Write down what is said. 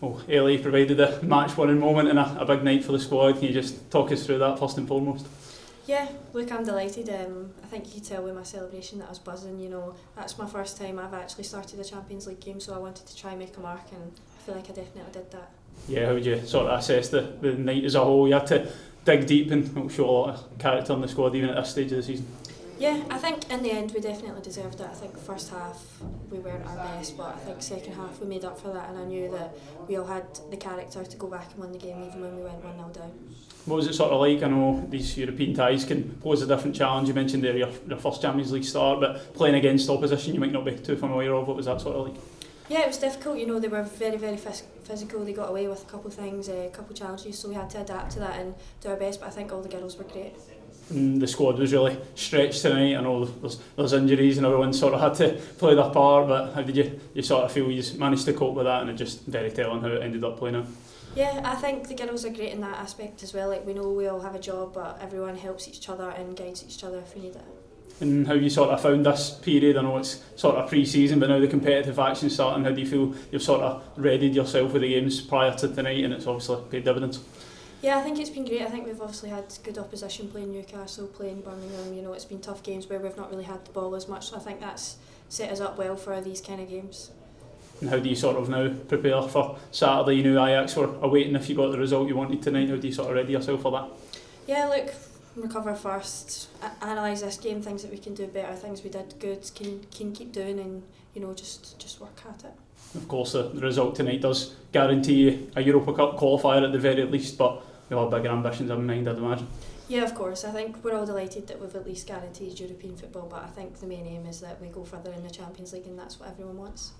Well, Eilidh provided a match-winning moment and a big night for the squad. Can you just talk us through that first and foremost? Yeah, look, I'm delighted. I think you could tell with my celebration that I was buzzing. You know, that's my first time I've actually started a Champions League game, so I wanted to try and make a mark, and I feel like I definitely did that. Yeah, how would you sort of assess the night as a whole? You had to dig deep and show a lot of character in the squad even at this stage of the season. Yeah, I think in the end we definitely deserved it. I think first half we weren't our best, but I think second half we made up for that, and I knew that we all had the character to go back and win the game even when we went 1-0 down. What was it sort of like? I know these European ties can pose a different challenge. You mentioned there your first Champions League start, but playing against opposition you might not be too familiar with. What was that sort of like? Yeah, it was difficult. You know, they were very, very physical. They got away with a couple of things, a couple of challenges, so we had to adapt to that and do our best, but I think all the girls were great. And the squad was really stretched tonight. I know there's injuries and everyone sort of had to play their part, but how did you sort of feel you managed to cope with that, and it just very telling how it ended up playing out? Yeah, I think the girls are great in that aspect as well. Like, we know we all have a job, but everyone helps each other and guides each other if we need it. And how you sort of found this period? I know it's sort of pre-season, but now the competitive action starting, how do you feel you've sort of readied yourself with the games prior to tonight, and it's obviously paid dividends? Yeah, I think it's been great. I think we've obviously had good opposition, playing Newcastle, playing Birmingham. You know, it's been tough games where we've not really had the ball as much, so I think that's set us up well for these kind of games. And how do you sort of now prepare for Saturday? You knew Ajax were awaiting if you got the result you wanted tonight. How do you sort of ready yourself for that? Yeah, look, recover first, analyse this game, things that we can do better, things we did good, can keep doing, and you know, just work at it. Of course, the result tonight does guarantee you a Europa Cup qualifier at the very least, but you'll have bigger ambitions in mind, I'd imagine. Yeah, of course. I think we're all delighted that we've at least guaranteed European football, but I think the main aim is that we go further in the Champions League, and that's what everyone wants.